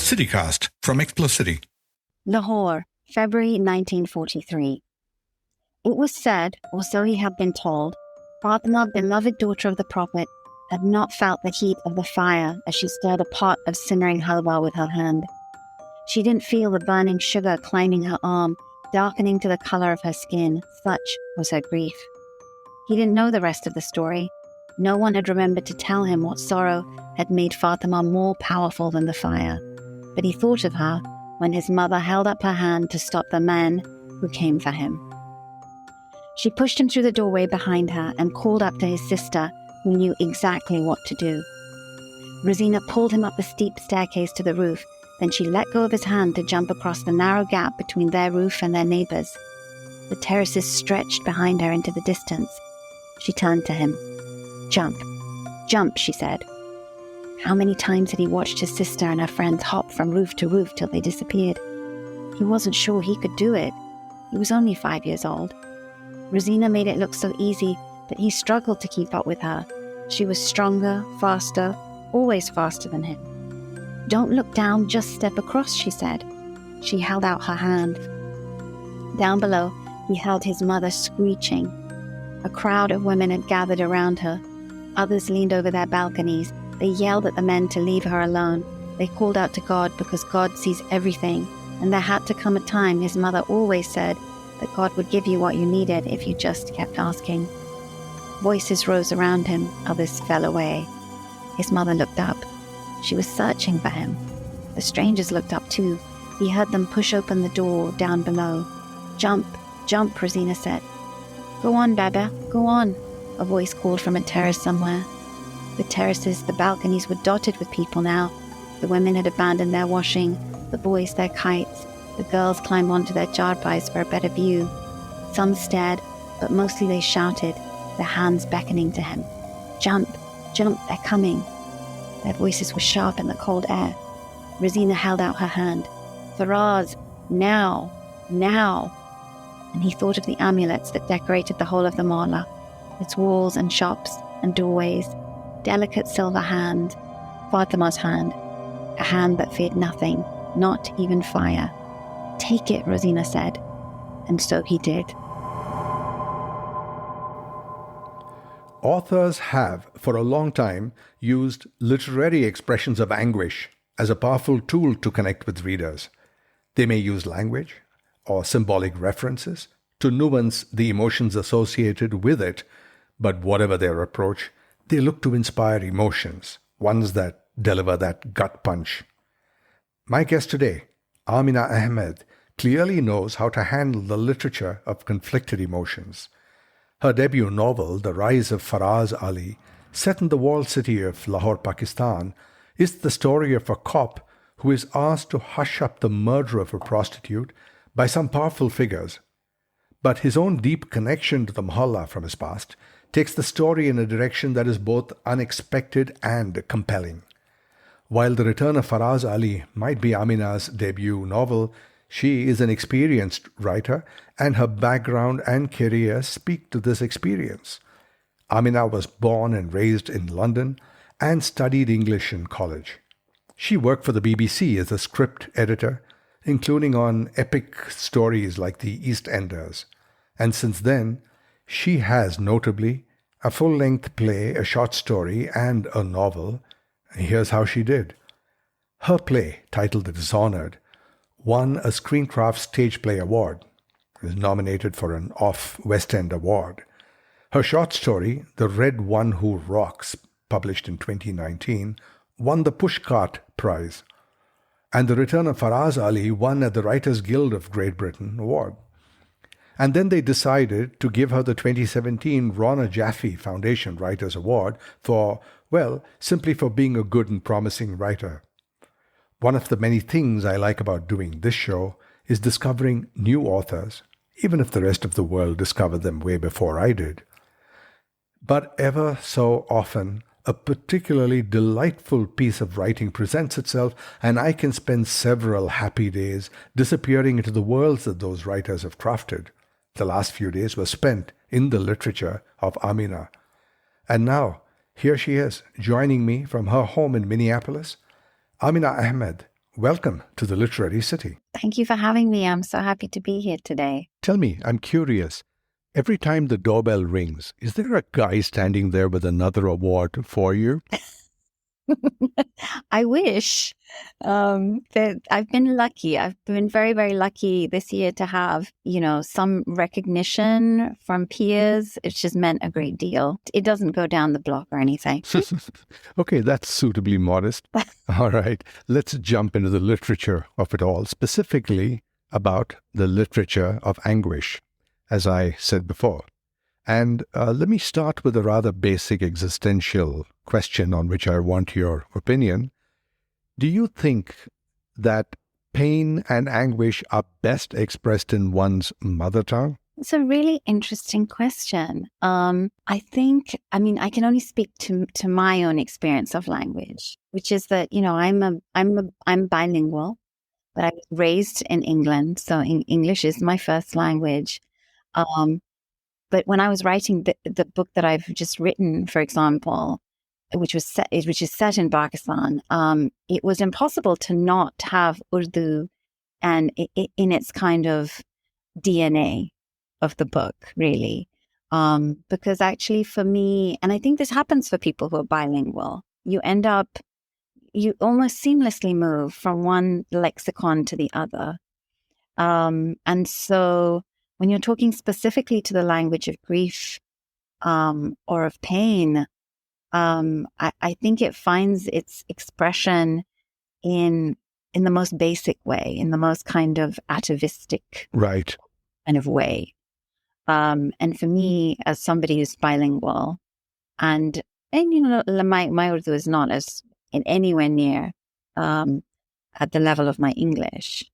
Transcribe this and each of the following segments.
CityCast from Explocity. Lahore, February 1943. It was said, or so he had been told, Fatima, beloved daughter of the Prophet, had not felt the heat of the fire as she stirred a pot of simmering halwa with her hand. She didn't feel the burning sugar climbing her arm, darkening to the color of her skin. Such was her grief. He didn't know the rest of the story. No one had remembered to tell him what sorrow had made Fatima more powerful than the fire. But he thought of her when his mother held up her hand to stop the man who came for him. She pushed him through the doorway behind her and called up to his sister, who knew exactly what to do. Rosina pulled him up the steep staircase to the roof, then she let go of his hand to jump across the narrow gap between their roof and their neighbors. The terraces stretched behind her into the distance. She turned to him. "Jump, jump," she said. How many times had he watched his sister and her friends hop from roof to roof till they disappeared? He wasn't sure he could do it. He was only 5 years old. Rosina made it look so easy that he struggled to keep up with her. She was stronger, faster, always faster than him. "Don't look down, just step across," she said. She held out her hand. Down below, he held his mother screeching. A crowd of women had gathered around her. Others leaned over their balconies. They yelled at the men to leave her alone. They called out to God because God sees everything, and there had to come a time, his mother always said, that God would give you what you needed if you just kept asking. Voices rose around him, others fell away. His mother looked up. She was searching for him. The strangers looked up too. He heard them push open the door down below. "Jump, jump," Rosina said. "Go on, Baba, go on," a voice called from a terrace somewhere. The terraces, the balconies were dotted with people now. The women had abandoned their washing, the boys their kites. The girls climbed onto their charpais for a better view. Some stared, but mostly they shouted, their hands beckoning to him. "Jump, jump, they're coming." Their voices were sharp in the cold air. Rosina held out her hand. "Faraz, now, now." And he thought of the amulets that decorated the whole of the Mohullah, its walls and shops and doorways. Delicate silver hand, Fatima's hand, a hand that feared nothing, not even fire. "Take it," Rosina said, and so he did. Authors have, for a long time, used literary expressions of anguish as a powerful tool to connect with readers. They may use language or symbolic references to nuance the emotions associated with it, but whatever their approach, they look to inspire emotions, ones that deliver that gut punch. My guest today, Aamina Ahmad, clearly knows how to handle the literature of conflicted emotions. Her debut novel, The Rise of Faraz Ali, set in the walled city of Lahore, Pakistan, is the story of a cop who is asked to hush up the murder of a prostitute by some powerful figures. But his own deep connection to the Mohullah from his past takes the story in a direction that is both unexpected and compelling. While The Return of Faraz Ali might be Amina's debut novel, she is an experienced writer, and her background and career speak to this experience. Aamina was born and raised in London and studied English in college. She worked for the BBC as a script editor, including on epic stories like the EastEnders. And since then, she has notably a full-length play, a short story, and a novel. Here's how she did. Her play, titled The Dishonored, won a Screencraft Stage Play Award. It was nominated for an Off West End Award. Her short story, The Red One Who Rocks, published in 2019, won the Pushcart Prize. And The Return of Faraz Ali won at the Writers Guild of Great Britain Award. And then they decided to give her the 2017 Rona Jaffe Foundation Writers Award for, well, simply for being a good and promising writer. One of the many things I like about doing this show is discovering new authors, even if the rest of the world discovered them way before I did. But ever so often, a particularly delightful piece of writing presents itself, and I can spend several happy days disappearing into the worlds that those writers have crafted. The last few days were spent in the literature of Aamina. And now, here she is, joining me from her home in Minneapolis. Aamina Ahmad, welcome to the Literary City. Thank you for having me. I'm so happy to be here today. Tell me, I'm curious. Every time the doorbell rings, is there a guy standing there with another award for you? I wish that I've been lucky. I've been very, very lucky this year to have, some recognition from peers. It's just meant a great deal. It doesn't go down the block or anything. Okay, that's suitably modest. All right, let's jump into the literature of it all, specifically about the literature of anguish, as I said before. And let me start with a rather basic existential question on which I want your opinion. Do you think that pain and anguish are best expressed in one's mother tongue? It's a really interesting question. I can only speak to my own experience of language, which is that, I'm bilingual, but I was raised in England, so English is my first language. But when I was writing the book that I've just written, for example, which is set in Pakistan, it was impossible to not have Urdu and in its kind of DNA of the book, really. Because actually for me, and I think this happens for people who are bilingual, you almost seamlessly move from one lexicon to the other. And so when you're talking specifically to the language of grief or of pain, I think it finds its expression in the most basic way, in the most kind of atavistic kind of way. And for me, as somebody who's bilingual, and my Urdu is not as in anywhere near at the level of my English.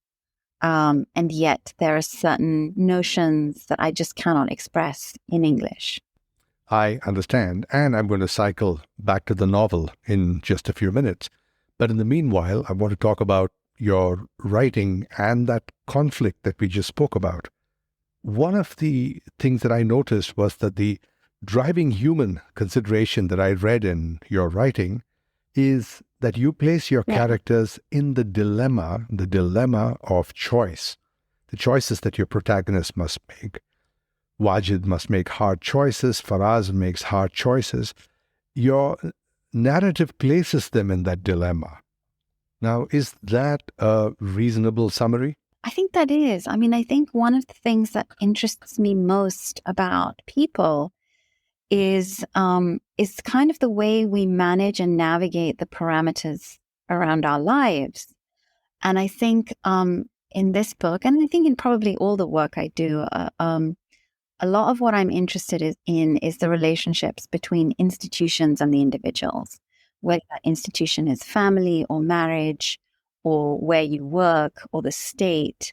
And yet there are certain notions that I just cannot express in English. I understand. And I'm going to cycle back to the novel in just a few minutes. But in the meanwhile, I want to talk about your writing and that conflict that we just spoke about. One of the things that I noticed was that the driving human consideration that I read in your writing is that you place your characters in the dilemma of choice, the choices that your protagonist must make. Wajid must make hard choices, Faraz makes hard choices. Your narrative places them in that dilemma. Now, is that a reasonable summary? I think that is. I think one of the things that interests me most about people is kind of the way we manage and navigate the parameters around our lives. And I think in this book, and I think in probably all the work I do, a lot of what I'm interested in is the relationships between institutions and the individuals, whether that institution is family or marriage or where you work or the state,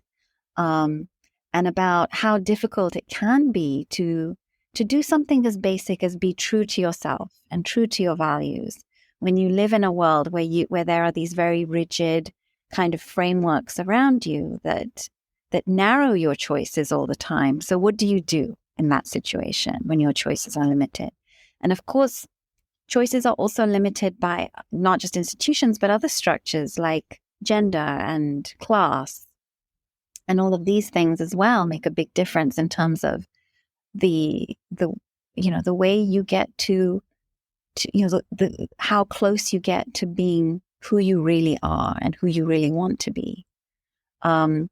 and about how difficult it can be to do something as basic as be true to yourself and true to your values when you live in a world where there are these very rigid kind of frameworks around you that narrow your choices all the time. So what do you do in that situation when your choices are limited? And of course, choices are also limited by not just institutions, but other structures like gender and class. And all of these things as well make a big difference in terms of the way you get to how close you get to being who you really are and who you really want to be. And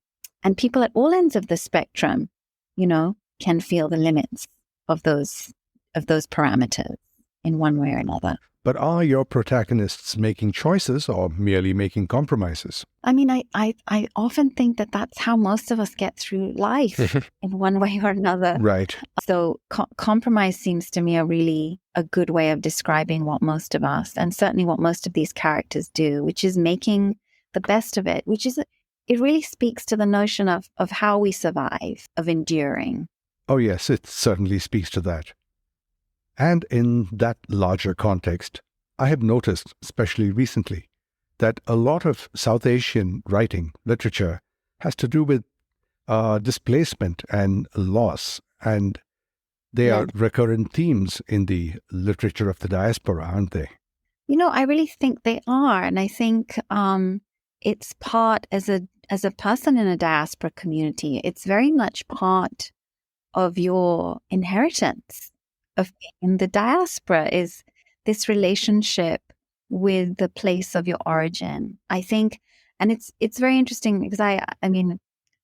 people at all ends of the spectrum, can feel the limits of those parameters in one way or another. But are your protagonists making choices or merely making compromises? I often think that that's how most of us get through life in one way or another. Right. So compromise seems to me a good way of describing what most of us, and certainly what most of these characters do, which is making the best of it, it really speaks to the notion of how we survive, of enduring. Oh yes, it certainly speaks to that. And in that larger context, I have noticed, especially recently, that a lot of South Asian writing, literature, has to do with displacement and loss. And they are recurrent themes in the literature of the diaspora, aren't they? I really think they are. And I think it's part as a person in a diaspora community, it's very much part of your inheritance of in the diaspora is this relationship with the place of your origin. I think, and it's very interesting because I mean,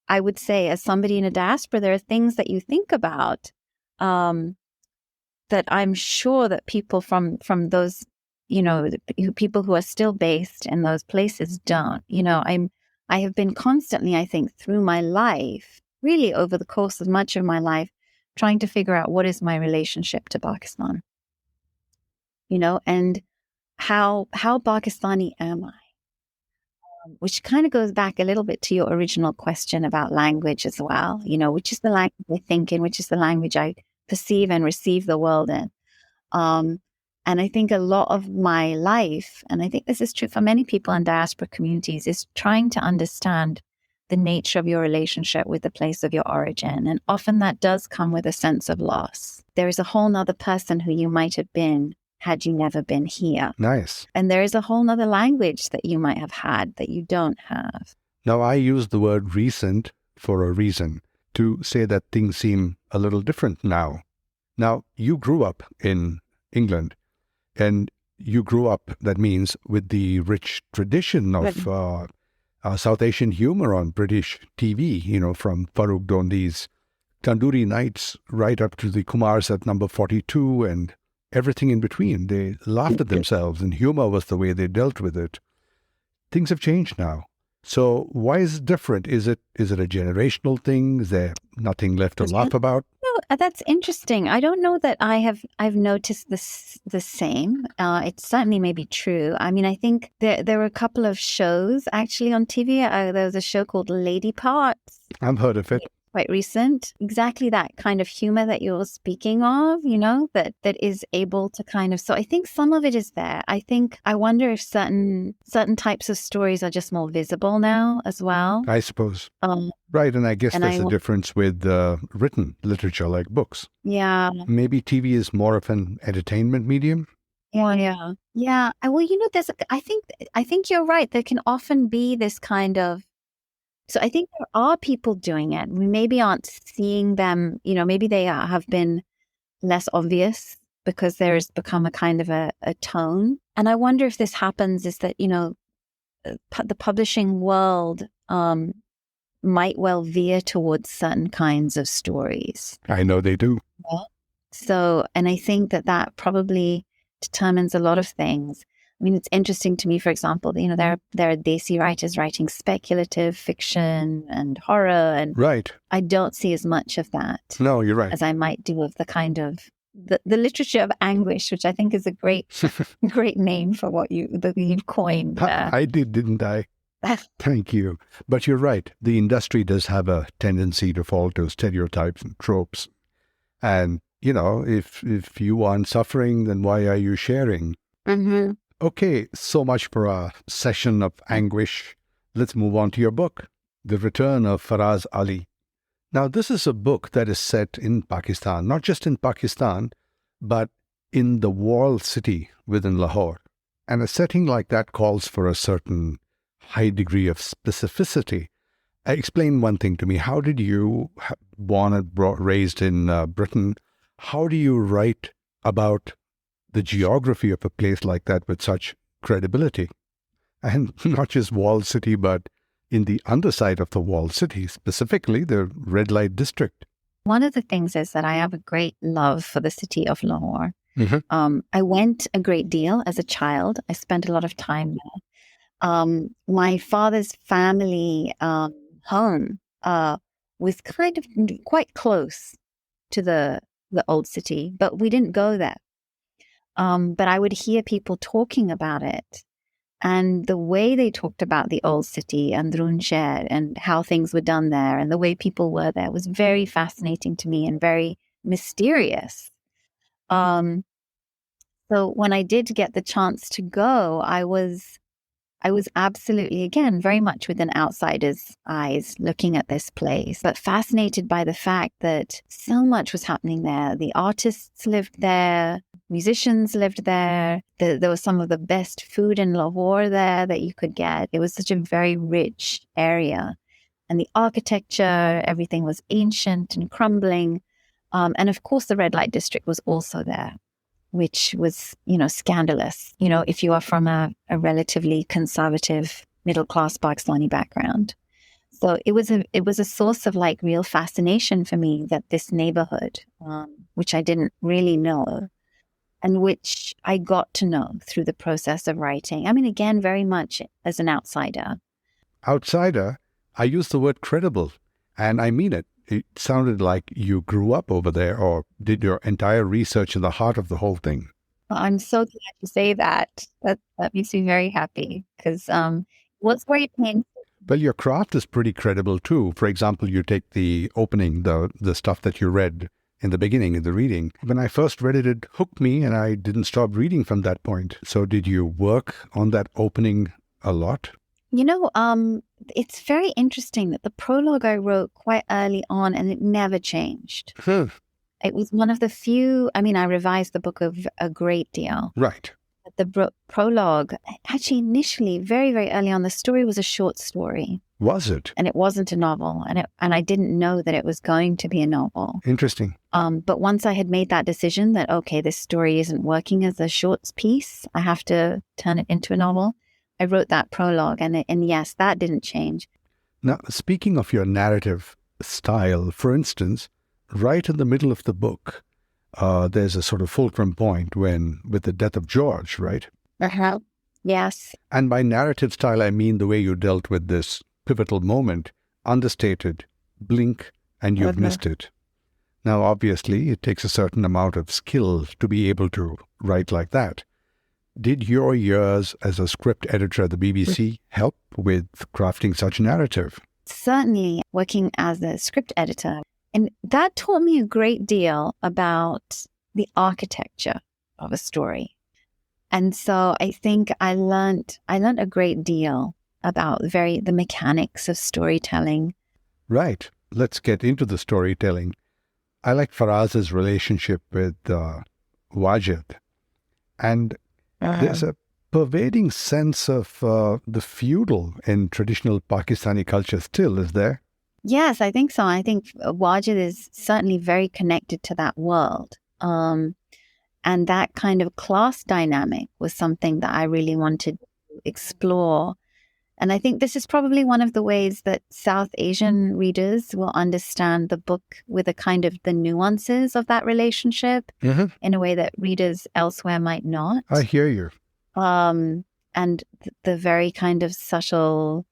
I would say as somebody in a diaspora, there are things that you think about that I'm sure that people from those, people who are still based in those places don't. I have been constantly, I think, through my life, really over the course of much of my life, trying to figure out what is my relationship to Pakistan, and how Pakistani am I? Which kind of goes back a little bit to your original question about language as well. Which is the language I think in, which is the language I perceive and receive the world in. And I think a lot of my life, and I think this is true for many people in diaspora communities, is trying to understand the nature of your relationship with the place of your origin. And often that does come with a sense of loss. There is a whole nother person who you might have been had you never been here. Nice. And there is a whole nother language that you might have had that you don't have. Now, I use the word recent for a reason, to say that things seem a little different now. Now, you grew up in England, and you grew up, that means, with the rich tradition of South Asian humor on British TV, from Farooq Dhondi's Tandoori Nights right up to the Kumars at number 42 and everything in between. They laughed at themselves, and humor was the way they dealt with it. Things have changed now. So why is it different? Is it a generational thing? Is there nothing left to laugh about? No, that's interesting. I don't know that I've noticed this the same. It certainly may be true. I mean, I think there were a couple of shows actually on TV. There was a show called Lady Parts. I've heard of it. Quite recent. Exactly that kind of humor that you're speaking of, that is able to kind of, so I think some of it is there. I wonder if certain types of stories are just more visible now as well. I suppose. Right, and I guess there's a difference with written literature like books. Yeah. Maybe TV is more of an entertainment medium. Yeah. Well, there's, I think you're right. There can often be this kind of, so I think there are people doing it. We maybe aren't seeing them, maybe they have been less obvious because there's become a kind of a tone. And I wonder if this happens is that, the publishing world might well veer towards certain kinds of stories. I know they do. Yeah. So, and I think that probably determines a lot of things. I mean, it's interesting to me, for example, there are Desi writers writing speculative fiction and horror, and right. I don't see as much of that. No, you're right. As I might do of the kind of the literature of anguish, which I think is a great name for what you've coined. I did, didn't I? Thank you. But you're right. The industry does have a tendency to fall to stereotypes and tropes. And, if you aren't suffering, then why are you sharing? Mm-hmm. Okay, so much for a session of anguish. Let's move on to your book, The Return of Faraz Ali. Now, this is a book that is set in Pakistan, not just in Pakistan, but in the walled city within Lahore. And a setting like that calls for a certain high degree of specificity. Explain one thing to me. How did you, born and raised in Britain, how do you write about the geography of a place like that with such credibility? And not just walled city, but in the underside of the walled city, specifically the red light district. One of the things is that I have a great love for the city of Lahore. Mm-hmm. I went a great deal as a child. I spent a lot of time there. My father's family home was kind of quite close to the old city, but we didn't go there. But I would hear people talking about it, and the way they talked about the old city and Druncher and how things were done there and the way people were there was very fascinating to me and very mysterious. So when I did get the chance to go, I was absolutely, again, very much with an outsider's eyes looking at this place, but fascinated by the fact that so much was happening there. The artists lived there. musicians lived there. There was some of the best food in Lahore there that you could get. It was such a very rich area. And the architecture, everything was ancient and crumbling. And of course, the red light district was also there, which was, scandalous, if you are from a relatively conservative middle-class Pakistani background. So it was a source of like real fascination for me that this neighborhood, which I didn't really know, and which I got to know through the process of writing. I mean, again, very much as an outsider. Outsider, I use the word credible, and I mean it. It sounded like you grew up over there or did your entire research in the heart of the whole thing. Well, I'm so glad you say that. That makes me very happy because what's very painful. Well, your craft is pretty credible too. For example, you take the opening, the stuff that you read in the beginning, in the reading. When I first read it, it hooked me and I didn't stop reading from that point. So did you work on that opening a lot? It's very interesting that the prologue I wrote quite early on and it never changed. It was one of the few, I revised the book a great deal. Right. But the prologue, actually initially, very, very early on, the story was a short story. Was it? And it wasn't a novel. And I didn't know that it was going to be a novel. Interesting. But once I had made that decision that, okay, this story isn't working as a short piece, I have to turn it into a novel, I wrote that prologue. And yes, that didn't change. Now, speaking of your narrative style, for instance, right in the middle of the book, there's a sort of fulcrum point with the death of George, right? Uh-huh. Yes. And by narrative style, I mean the way you dealt with this pivotal moment, understated, blink, and you've missed it. Now, obviously, it takes a certain amount of skill to be able to write like that. Did your years as a script editor at the BBC help with crafting such narrative? Certainly, working as a script editor. And that taught me a great deal about the architecture of a story. And so I think I learned a great deal about the mechanics of storytelling. Right. Let's get into the storytelling. I like Faraz's relationship with Wajid. And there's a pervading sense of the feudal in traditional Pakistani culture still, is there? Yes, I think so. I think Wajid is certainly very connected to that world. And that kind of class dynamic was something that I really wanted to explore. And I think this is probably one of the ways that South Asian readers will understand the book with a kind of the nuances of that relationship in a way that readers elsewhere might not. I hear you. And the very kind of subtle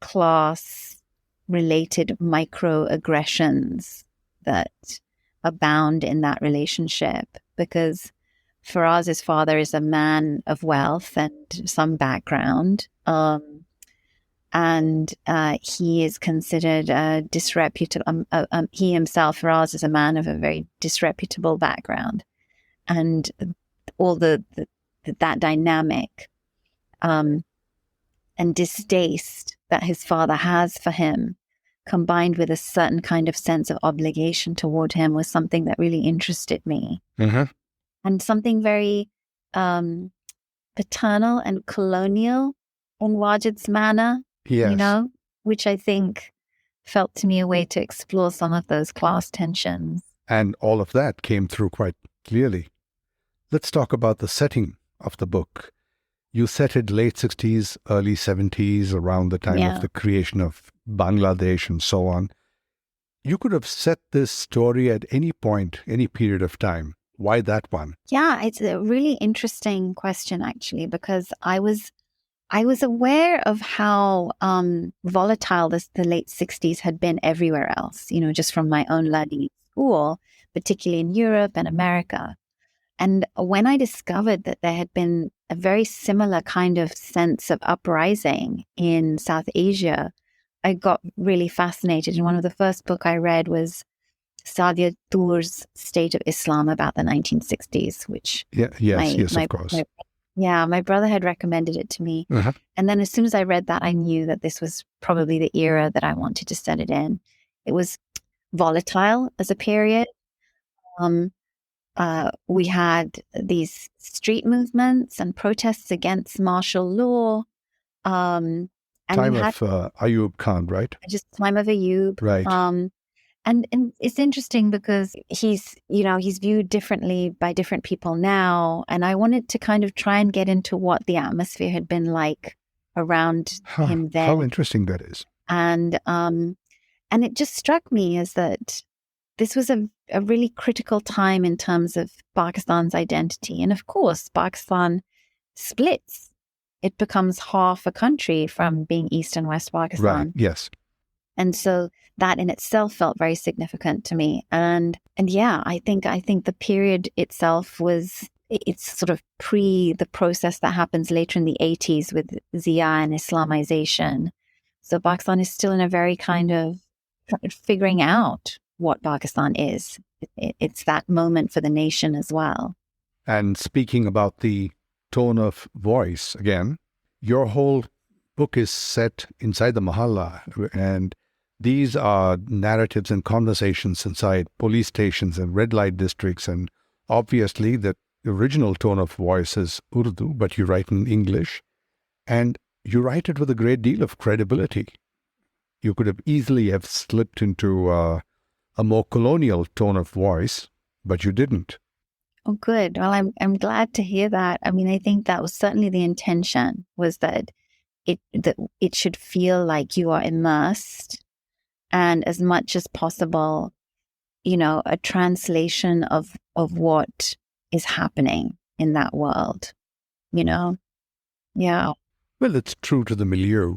class-related microaggressions that abound in that relationship, because Faraz's father is a man of wealth and some background, and he is considered disreputable. He himself, Faraz, is a man of a very disreputable background, and all that dynamic and distaste that his father has for him, combined with a certain kind of sense of obligation toward him, was something that really interested me. And something very paternal and colonial in Wajid's manner, Yes. Which I think felt to me a way to explore some of those class tensions. And all of that came through quite clearly. Let's talk about the setting of the book. You set it late 60s, early 70s, around the time of the creation of Bangladesh and so on. You could have set this story at any point, any period of time. Why that one? Yeah, it's a really interesting question, actually, because I was aware of how volatile the late 60s had been everywhere else, just from my own learning in school, particularly in Europe and America. And when I discovered that there had been a very similar kind of sense of uprising in South Asia, I got really fascinated. And one of the first books I read was Sadia Tour's State of Islam about the 1960s, which of course. My brother had recommended it to me. And then as soon as I read that, I knew that this was probably the era that I wanted to set it in. It was volatile as a period, We had these street movements and protests against martial law. And Time you had of Ayub Khan, right? just time of Ayub. Right. And it's interesting because he's viewed differently by different people now. And I wanted to kind of try and get into what the atmosphere had been like around him then. How interesting that is. And it just struck me as that this was a really critical time in terms of Pakistan's identity. And of course, Pakistan splits. It becomes half a country from being East and West Pakistan. Right, yes. And so that in itself felt very significant to me. And yeah, I think the period itself it's sort of pre the process that happens later in the 80s with Zia and Islamization. So Pakistan is still in a very kind of figuring out what Pakistan is. It's that moment for the nation as well. And speaking about the tone of voice again, your whole book is set inside the Mohullah, and these are narratives and conversations inside police stations and red light districts. And obviously the original tone of voice is Urdu, but you write in English, and you write it with a great deal of credibility. You could have easily have slipped into a more colonial tone of voice, but you didn't. Oh, good. Well, I'm glad to hear that. I mean, I think that was certainly the intention, was that it should feel like you are immersed, and as much as possible, a translation of what is happening in that world, Yeah. Well, it's true to the milieu,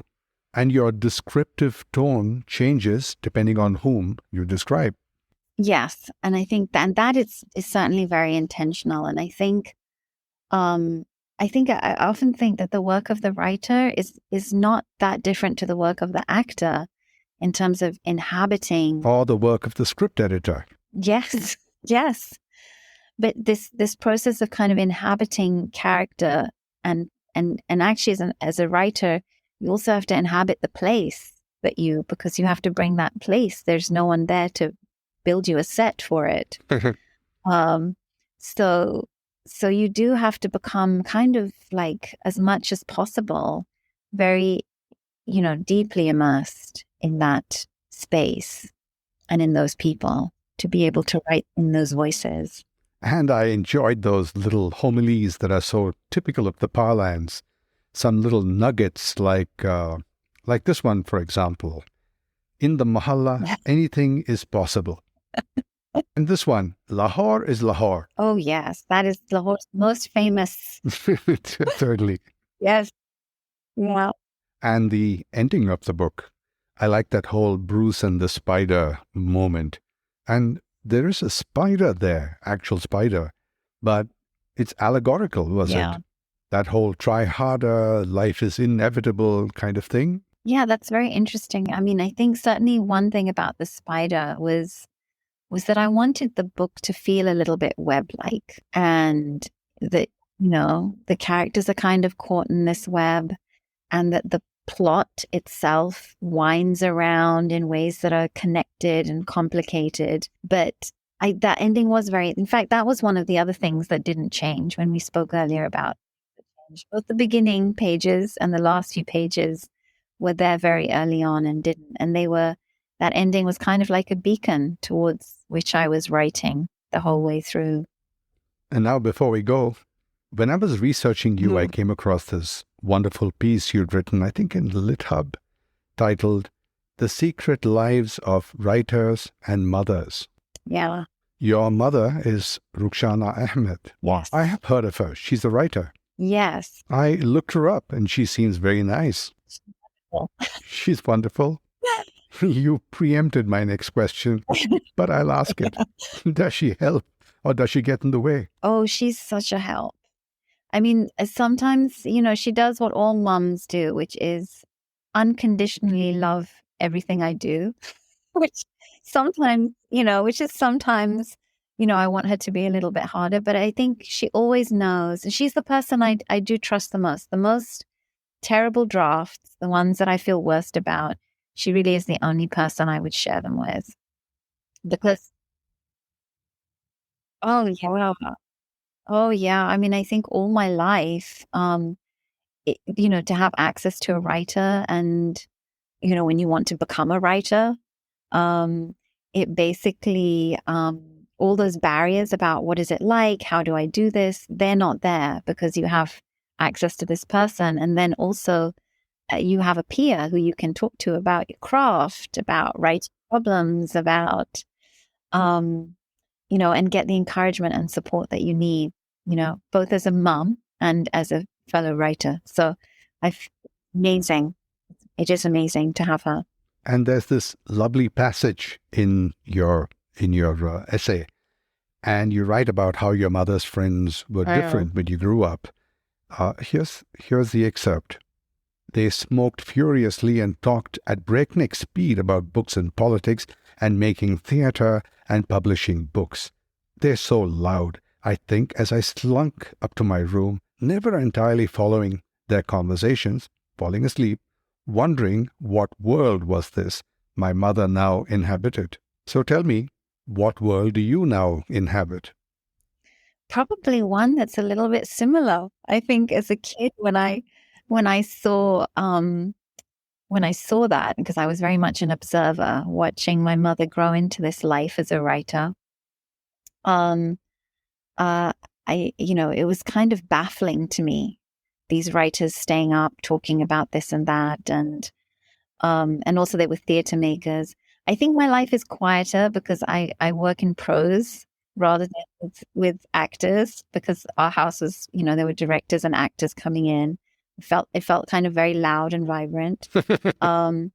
and your descriptive tone changes depending on whom you describe. Yes, and I think that is certainly very intentional. And I often think that the work of the writer is not that different to the work of the actor in terms of inhabiting. Or the work of the script editor. Yes, yes. But this process of kind of inhabiting character and actually as a writer, you also have to inhabit the place because you have to bring that place. There's no one there to build you a set for it. So you do have to become kind of like, as much as possible, very, deeply immersed in that space and in those people to be able to write in those voices. And I enjoyed those little homilies that are so typical of the parlance. Some little nuggets like this one, for example. In the Mohullah, anything is possible. And this one, Lahore is Lahore. Oh, yes. That is Lahore's most famous. Thirdly. Yes. Yeah. And the ending of the book. I like that whole Bruce and the spider moment. And there is a spider there, actual spider, but it's allegorical, was it? That whole try harder, life is inevitable kind of thing. Yeah, that's very interesting. I mean, I think certainly one thing about the spider was that I wanted the book to feel a little bit web-like, and that, the characters are kind of caught in this web, and that the plot itself winds around in ways that are connected and complicated. But that ending was in fact, that was one of the other things that didn't change when we spoke earlier about the change. Both the beginning pages and the last few pages were there very early on and didn't. And that ending was kind of like a beacon towards which I was writing the whole way through. And now before we go, when I was researching you, I came across this wonderful piece you'd written, I think in LitHub, titled The Secret Lives of Writers and Mothers. Yeah. Your mother is Rukhsana Ahmed. Yes. I have heard of her. She's a writer. Yes. I looked her up and she seems very nice. She's wonderful. You preempted my next question, but I'll ask it. Does she help or does she get in the way? Oh, she's such a help. I mean, sometimes, she does what all mums do, which is unconditionally love everything I do, which sometimes, I want her to be a little bit harder, but I think she always knows. And she's the person I do trust the most terrible drafts, the ones that I feel worst about. She really is the only person I would share them with, because Oh, yeah. Oh, yeah. I mean, I think all my life, to have access to a writer and, when you want to become a writer, um, it basically, all those barriers about what is it like? How do I do this? They're not there because you have access to this person. And then also you have a peer who you can talk to about your craft, about writing problems, about, and get the encouragement and support that you need, both as a mum and as a fellow writer. So amazing. It is amazing to have her. And there's this lovely passage in your essay, and you write about how your mother's friends were different when you grew up. Here's the excerpt. They smoked furiously and talked at breakneck speed about books and politics and making theatre and publishing books. They're so loud, I think, as I slunk up to my room, never entirely following their conversations, falling asleep, wondering what world was this my mother now inhabited. So tell me, what world do you now inhabit? Probably one that's a little bit similar. I think as a kid, when I saw that, because I was very much an observer, watching my mother grow into this life as a writer, it was kind of baffling to me. These writers staying up, talking about this and that, and also they were theatre makers. I think my life is quieter because I work in prose rather than with actors, because our house was, there were directors and actors coming in. It felt kind of very loud and vibrant. And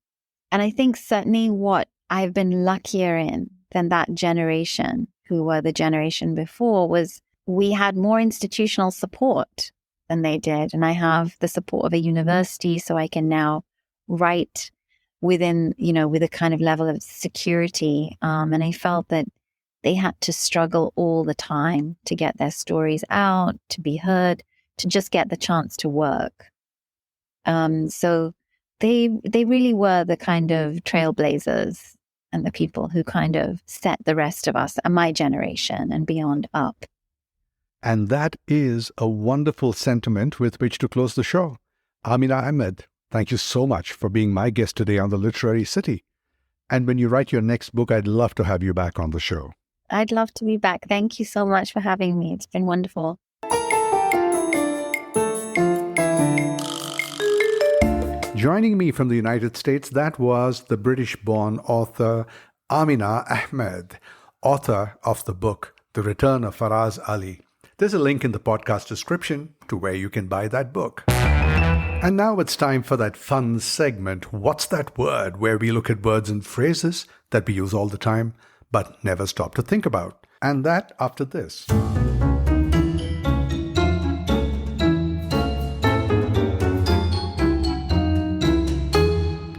I think certainly what I've been luckier in than that generation, who were the generation before, was we had more institutional support than they did. And I have the support of a university, so I can now write within, with a kind of level of security. And I felt that they had to struggle all the time to get their stories out, to be heard, to just get the chance to work. So they really were the kind of trailblazers and the people who kind of set the rest of us and my generation and beyond up. And that is a wonderful sentiment with which to close the show. Aamina Ahmad, thank you so much for being my guest today on The Literary City. And when you write your next book, I'd love to have you back on the show. I'd love to be back. Thank you so much for having me. It's been wonderful. Joining me from the United States, that was the British-born author Aamina Ahmad, author of the book, The Return of Faraz Ali. There's a link in the podcast description to where you can buy that book. And now it's time for that fun segment, What's That Word?, where we look at words and phrases that we use all the time, but never stop to think about. And that after this.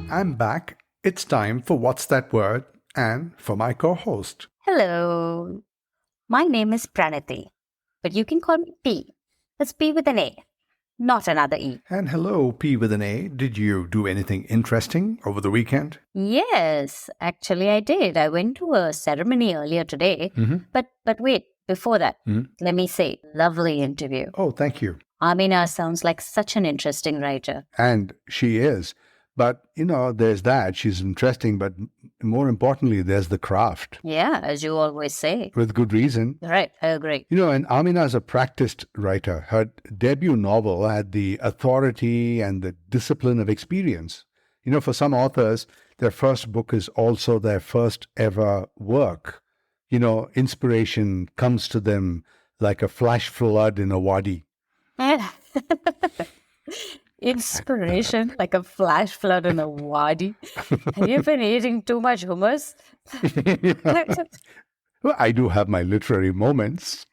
I'm back. It's time for What's That Word? And for my co-host. Hello. My name is Pranati, but you can call me P. That's P with an A, not another E. And hello, P with an A. Did you do anything interesting over the weekend? Yes, actually I did. I went to a ceremony earlier today. But wait, before that, let me say, lovely interview. Oh, thank you. Aamina sounds like such an interesting writer. And she is. But, there's that. She's interesting, but more importantly, there's the craft. Yeah, as you always say. With good reason. Right, I agree. And Aamina is a practiced writer. Her debut novel had the authority and the discipline of experience. For some authors, their first book is also their first ever work. Inspiration comes to them like a flash flood in a wadi. Inspiration like a flash flood in a wadi. Have you been eating too much hummus? Well, I do have my literary moments.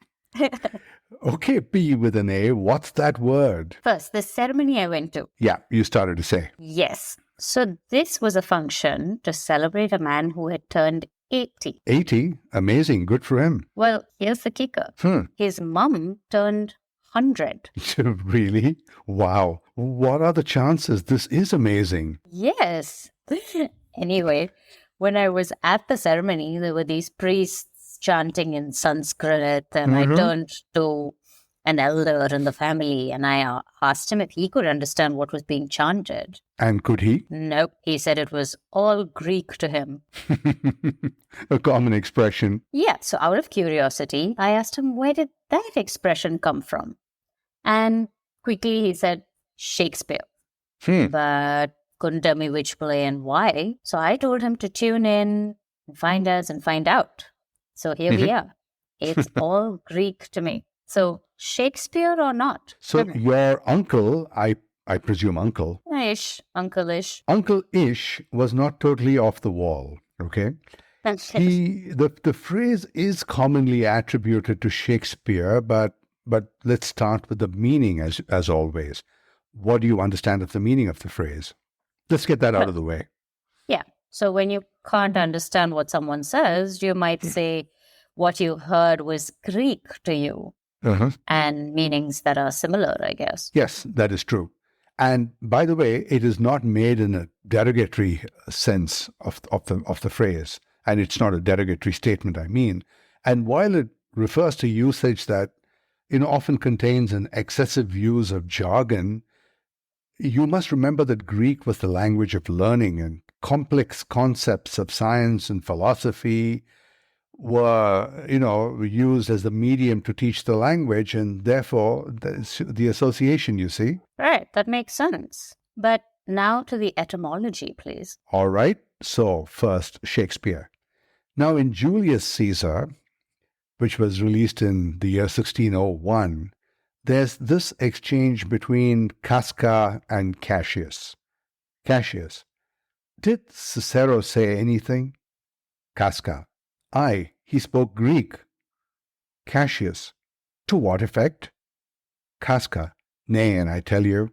Okay, P with an A, what's that word? First, the ceremony I went to. Yeah, you started to say. Yes. So this was a function to celebrate a man who had turned 80. 80? Amazing. Good for him. Well, here's the kicker. His mum turned 100. Really? Wow. What are the chances? This is amazing. Yes. Anyway, when I was at the ceremony, there were these priests was chanting in Sanskrit, and I turned to an elder in the family and I asked him if he could understand what was being chanted. And could he? Nope. He said it was all Greek to him. A common expression. Yeah. So out of curiosity, I asked him, where did that expression come from? And quickly he said, Shakespeare. But couldn't tell me which play and why. So I told him to tune in, find us and find out. So here we are. It's all Greek to me. So Shakespeare or not? So your uncle, I presume uncle. Ish, uncle-ish. Uncle-ish was not totally off the wall, okay? The phrase is commonly attributed to Shakespeare, but let's start with the meaning as always. What do you understand of the meaning of the phrase? Let's get that out of the way. Yeah. So when you can't understand what someone says, you might say what you heard was Greek to you. And meanings that are similar, I guess. Yes, that is true. And by the way, it is not made in a derogatory sense of the phrase. And it's not a derogatory statement, I mean. And while it refers to usage that often contains an excessive use of jargon, you must remember that Greek was the language of learning, and complex concepts of science and philosophy were, used as the medium to teach the language, and therefore the association, you see. Right, that makes sense. But now to the etymology, please. All right. So first, Shakespeare. Now in Julius Caesar, which was released in the year 1601, there's this exchange between Casca and Cassius. Cassius: did Cicero say anything? Casca: aye, he spoke Greek. Cassius: to what effect? Casca: nay, and I tell you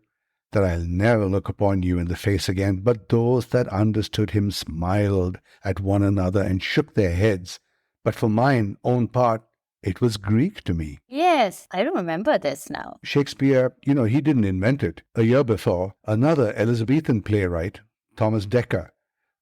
that I'll never look upon you in the face again. But those that understood him smiled at one another and shook their heads. But for mine own part, it was Greek to me. Yes, I remember this now. Shakespeare, he didn't invent it. A year before, another Elizabethan playwright, Thomas Dekker,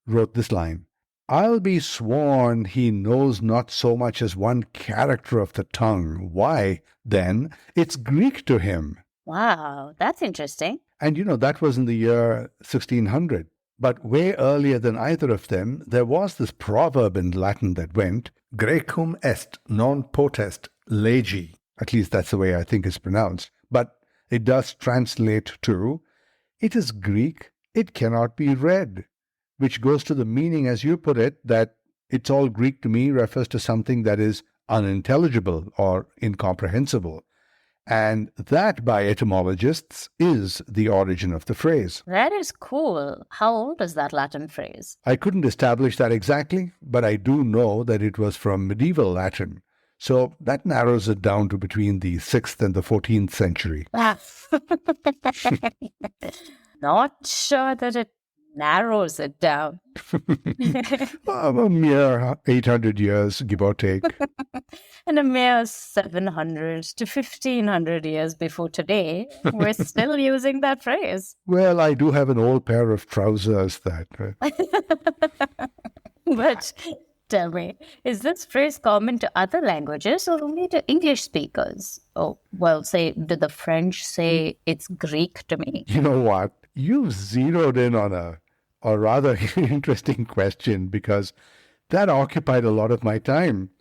wrote this line: I'll be sworn he knows not so much as one character of the tongue. Why, then, it's Greek to him. Wow, that's interesting. And that was in the year 1600. But way earlier than either of them, there was this proverb in Latin that went, Grecum est non potest legi. At least that's the way I think it's pronounced. But it does translate to, it is Greek, it cannot be read. Which goes to the meaning, as you put it, that it's all Greek to me refers to something that is unintelligible or incomprehensible. And that, by etymologists, is the origin of the phrase. That is cool. How old is that Latin phrase? I couldn't establish that exactly, but I do know that it was from medieval Latin. So that narrows it down to between the 6th and the 14th century. Not sure that it narrows it down. A mere 800 years, give or take. And a mere 700 to 1500 years before today, we're still using that phrase. Well, I do have an old pair of trousers that... But tell me, is this phrase common to other languages or only to English speakers? Oh, well, do the French say it's Greek to me? You know what? You've zeroed in on a rather interesting question, because that occupied a lot of my time.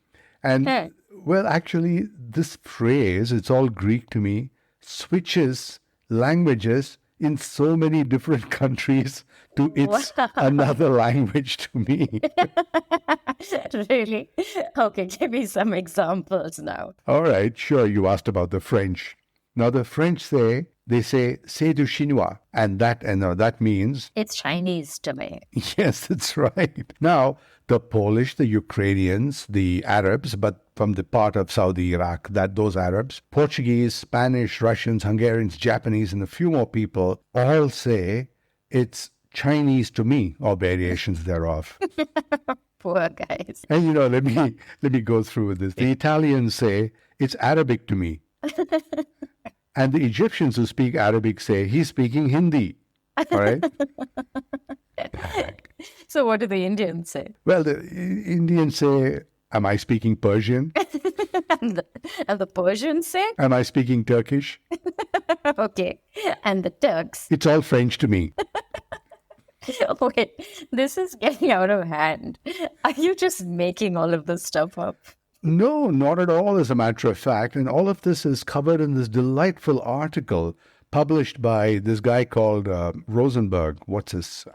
And, well, actually, this phrase, it's all Greek to me, switches languages in so many different countries to it's another language to me. Really? Okay, give me some examples now. All right, sure, you asked about the French. Now, the French say c'est du chinois, and that means... it's Chinese to me. Yes, that's right. Now, the Polish, the Ukrainians, the Arabs, but from the part of Saudi Iraq, those Arabs, Portuguese, Spanish, Russians, Hungarians, Japanese, and a few more people all say it's Chinese to me, or variations thereof. Poor guys. And, let me go through with this. The Italians say it's Arabic to me. And the Egyptians who speak Arabic say, he's speaking Hindi. All right? So what do the Indians say? Well, the Indians say, Am I speaking Persian? and the Persians say? Am I speaking Turkish? Okay. And the Turks? It's all French to me. Wait, this is getting out of hand. Are you just making all of this stuff up? No, not at all, as a matter of fact. And all of this is covered in this delightful article published by this guy called Rosenberg.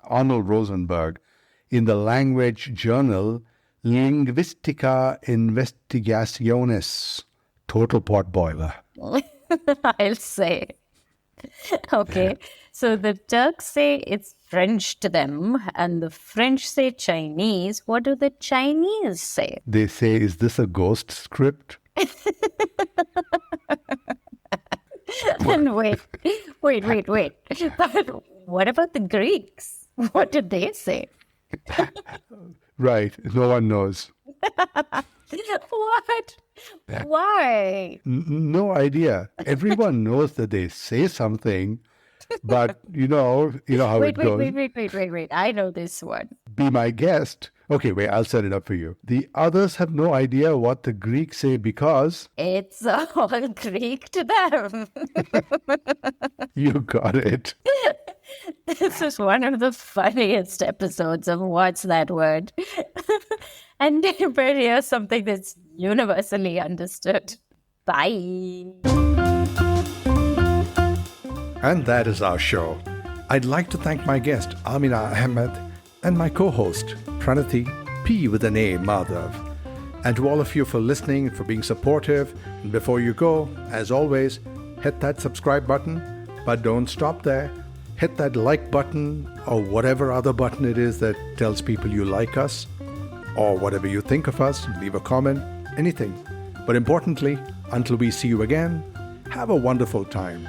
Arnold Rosenberg, in the language journal Linguistica Investigaciones. Total pot boiler. I'll say. Okay, so the Turks say it's French to them, and the French say Chinese. What do the Chinese say? They say, is this a ghost script? And wait. But what about the Greeks? What did they say? Right, no one knows. What? Why? No idea. Everyone knows that they say something, but you know how it goes. Wait. I know this one. Be my guest. Okay, wait, I'll set it up for you. The others have no idea what the Greeks say because... It's all Greek to them. You got it. This is one of the funniest episodes of What's That Word? And but here's something that's universally understood. Bye. And that is our show. I'd like to thank my guest, Aamina Ahmad, and my co-host, Pranati P. with an A. Madhav. And to all of you for listening, for being supportive. And before you go, as always, hit that subscribe button. But don't stop there. Hit that like button or whatever other button it is that tells people you like us or whatever you think of us. Leave a comment, anything. But importantly, until we see you again, have a wonderful time.